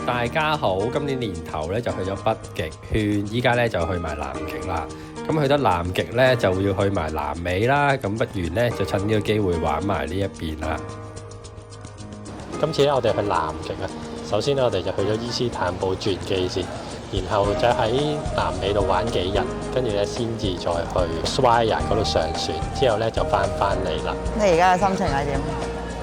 大家好，今年年頭咧就去咗北極圈，依家咧就去埋南極啦。咁去得南極咧就要去埋南美啦，咁不如咧就趁呢個機會玩埋呢一邊啦。今次咧我哋去南極啊，首先咧我哋就去咗伊斯坦堡轉機先，然後就喺南美度玩幾日，跟住咧先至再去 Ushuaia 嗰度上船，之後咧就翻嚟啦。你而家嘅心情係點？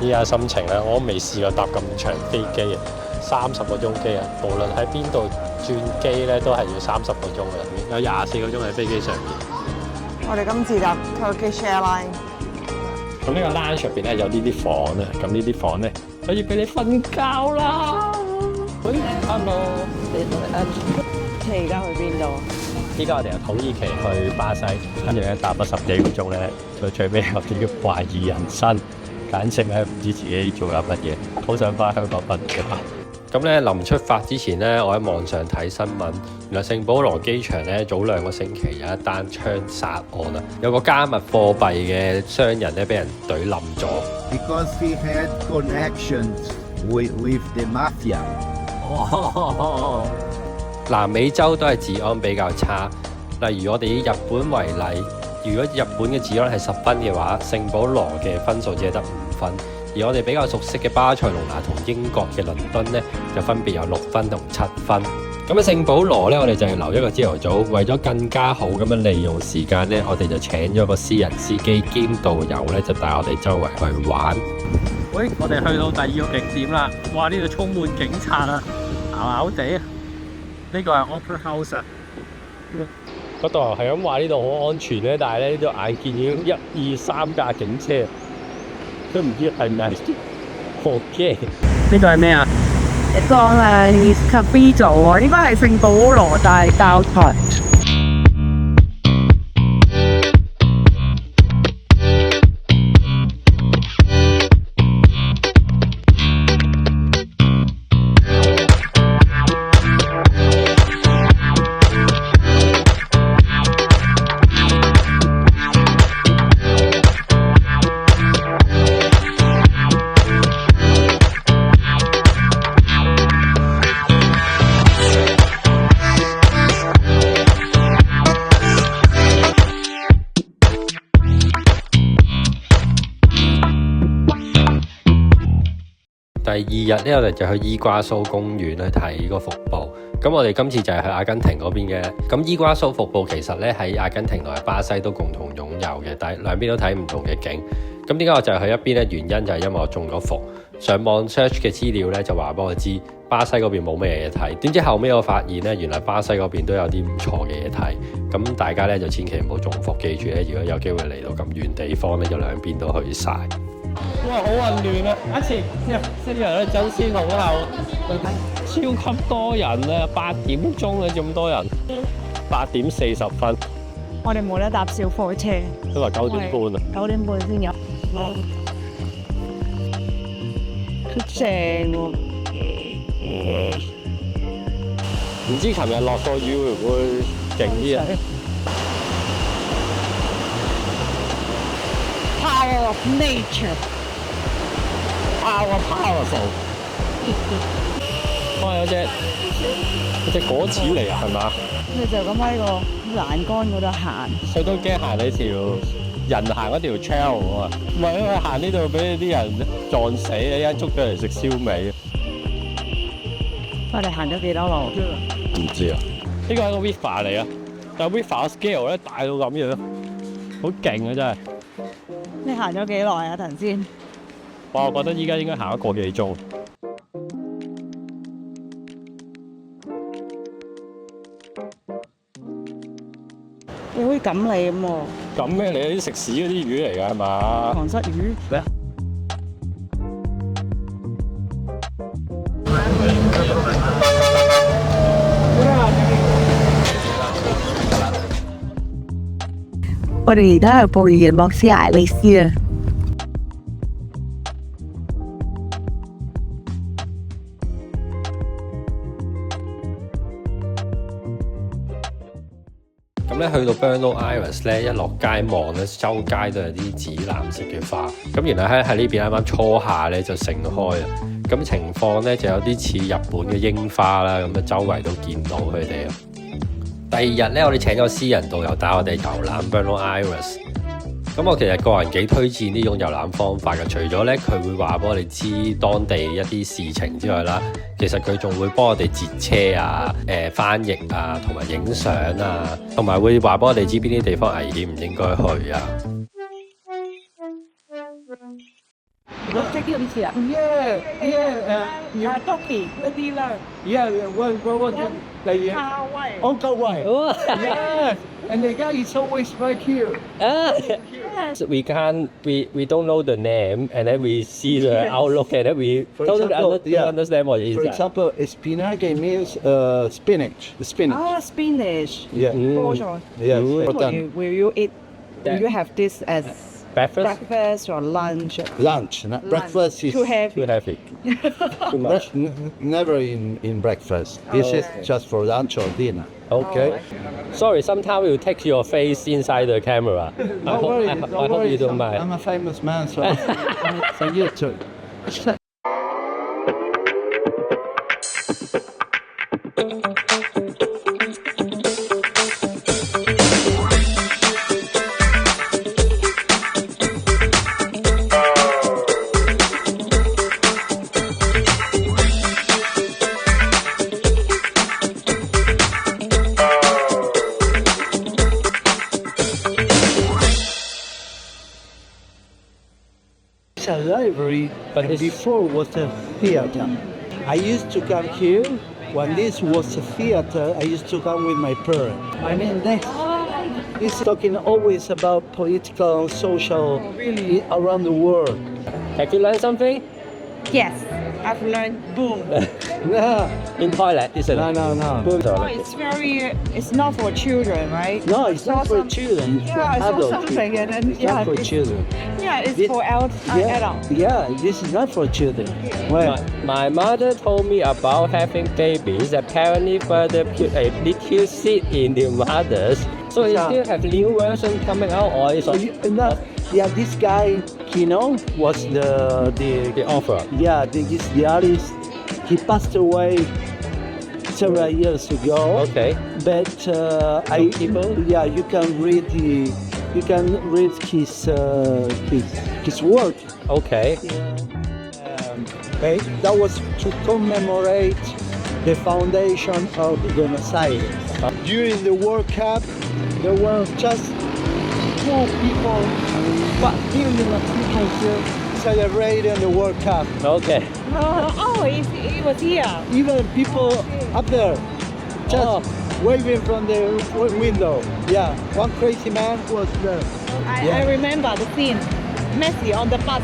依家心情咧，我都未試過搭咁長飛機啊，30個鐘機啊！無論喺邊度轉機咧，都係要30個鐘嘅，有24個鐘喺飛機上面。我哋今次搭 Turkish Airlines。咁呢個 lounge 入邊咧有呢啲房啊，咁呢啲房咧可以俾你瞓覺啦。喂 ，hello， 你而家去邊度？依家我哋由土耳其去巴西，跟住咧搭咗10幾個鐘咧，到最尾有啲懷疑人生。簡直咧唔知自己做緊乜嘢，好想翻香港瞓覺。咁咧臨出發之前咧，我喺網上睇新聞，原來聖保羅機場咧早2個星期有一單槍殺案啊，有個加密貨幣嘅商人咧俾人懟冧咗。Because he had connections with the mafia. 南美洲都係治安比較差，例如我哋以日本為例。如果日本嘅治安係10分嘅話，聖保羅嘅分數只係得5分，而我哋比較熟悉嘅巴塞隆拿同英國嘅倫敦呢，就分別有6分同7分。咁喺聖保羅呢，我哋就係留一個朝頭早，為咗更加好咁樣利用時間呢，我哋就請咗個私人司機兼導遊呢，就帶我哋周圍去玩。喂，我哋去到第2個景點啦！哇，呢度充滿警察啊，嗷嗷地啊！呢個係 Opera House 啊。嗰度係咁話呢度好安全咧，但係咧呢度眼見已經1、2、3架警車，都唔知係咪好驚。呢個係咩啊？一個係 Cathedral， 應該係聖保羅大教堂。第2日咧，我哋就去伊瓜蘇公園去睇個瀑布。咁我哋今次就係去阿根廷嗰邊嘅。咁伊瓜蘇瀑布其實咧喺阿根廷同埋巴西都共同擁有嘅，但係兩邊都睇唔同嘅景。咁點解我就係去一邊咧？原因就係因為我中咗伏。上網 search 嘅資料咧就話俾我知，巴西嗰邊冇咩嘢睇。點知後尾我發現咧，原來巴西嗰邊都有啲唔錯嘅嘢睇。咁大家咧就千祈唔好中伏，記住咧，如果有機會嚟到咁遠地方咧，就兩邊都去晒。哇，好混亂啊！一次啲人咧爭先恐後，超級多人啊！8點鐘啊，咁多人，8點40分。我哋冇得搭小火車，都話9點半啊，9點半先有。正喎！唔知琴日落個雨會唔會勁啲啊？Power of nature， powerful。哇！有隻果子嚟啊，係嘛？你就咁喺個欄杆嗰度行，佢都驚行你條人行嗰條 trail 啊！唔係因為行呢度俾啲人撞死，一間捉咗嚟食燒味。我哋行咗幾多路？唔知啊！呢個係個 Riva 嚟啊，但係 Riva 嘅 scale 咧大到咁樣，好勁啊真係！你行咗幾耐啊？頭先？我覺得依家應該行咗個幾鐘。你好似錦鯉咁喎。咁咩嚟？啲食屎嗰啲魚嚟㗎係嘛？塘虱魚咩？我哋而家係布宜諾斯艾利斯啊！咁咧去到 Buenos Aires 咧，一落街望咧，周街都有啲紫藍色嘅花。咁原來喺呢邊啱啱初夏咧就盛開啦。咁情況咧就有啲似日本嘅櫻花啦，咁啊周圍都見到佢哋。第二日咧，我哋請咗私人導遊帶我哋遊覽 Buenos Aires。咁我其實個人幾推薦呢種遊覽方法嘅，除咗咧佢會話俾我哋知當地一啲事情之外啦，其實佢仲會幫我哋截車啊、翻譯啊，同埋影相啊，同埋會話俾我哋知邊啲地方危險唔應該去啊。Toki 嗰啲啦。 what was it? Like, 卡威。 Uncle White. Oh. Yes. And the guy is always right here. So we don't know the name, and then we see the outlook, and then we For don't example, yeah. understand what it is. For example, spinach means spinach. The spinach. Oh, spinach. Yeah. Bourgeois. Yes. Mm. Well done. Will you eat? Will you have this as Breakfast? breakfast or lunch? Lunch. Breakfast is Too heavy. Too heavy. Too much. never in breakfast. This is just for lunch or dinner. Okay. Sorry, sometimes we'll take your face inside the camera. I hope you don't mind. I'm a famous man, so for you too. It's a library, But but it's- before was a theater. I used to come here when this was a theater. I used to come with my parents. I mean, it's talking always about political and social around the world. Have you learned something? Yes, I've learned boom. No, In toilet, isn't it? no. Oh, it's not for children, right? No, it's not for some- children. It's for Yeah, I saw adults. something and then It's not for children. it's This- for adults. Yeah, this is not for children. Well, My mother told me about having babies. Apparently, further put a little seed in the mothers. So you Yeah. still have new version coming out, or is yeah, this guy, was the offer? the artist. He passed away several years ago. Okay. But you can read his work. Okay. That was to commemorate the foundation of Buenos Aires. During the World Cup, there were just 2 people, but millions of people here celebrating the World Cup. Okay. It was here. Even people up there, just Oh. waving from the window. Yeah, one crazy man was there. I remember the scene. Messi on the bus.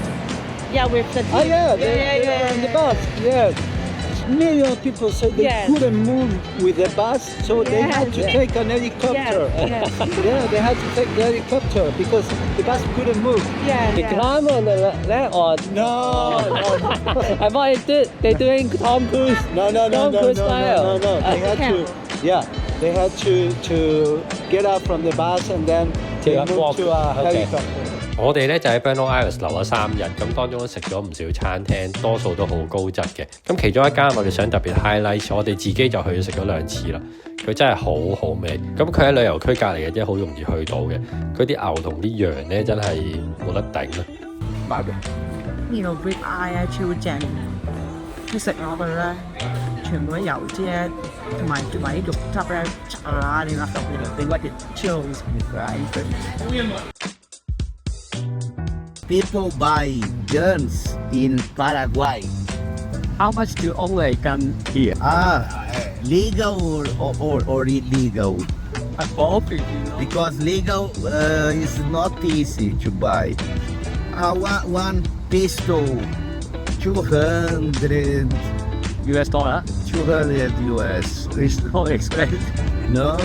Yeah, with the Oh yeah, they were on the bus. Yes. Millions of people said they Yes. couldn't move with the bus, so they had to Yes. take an helicopter. Yes. Yeah, they had to take the helicopter because the bus couldn't move. They Yeah. climb on the leg or No, I thought they're doing Tom Cruise. no. Tom Cruise style. They had to, they had to get out from the bus and then they Take a walk. moved to a Okay. helicopter. 我哋咧就喺 Buenos Aires 留咗3日，咁當中都食咗唔少餐廳，多數都好高質嘅。咁其中一間我哋想特別 highlight， 我哋自己就去食咗2次啦。佢真係好好味。咁佢喺旅遊區隔離嘅啫，好容易去到嘅。佢啲牛同啲羊咧真係冇得頂啊！呢個 rib eye 啊，超正。你食落去咧，全部都油脂咧，同埋啲肉汁咧，炸你啦，你屈嘅超People buy guns in Paraguay. How much do you only come here? Legal or illegal? Both. Because legal is not easy to buy. One pistol, 200 US dollar? US. It's Oh, expensive. no,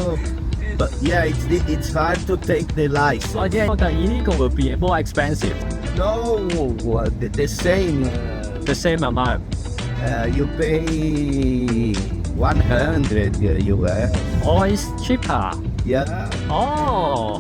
but yeah, it's hard to take the license. Oh, yeah, the illegal will be more expensive. No, the same. The same amount. You pay 100 US. Oh, it's cheaper. Yeah. Oh.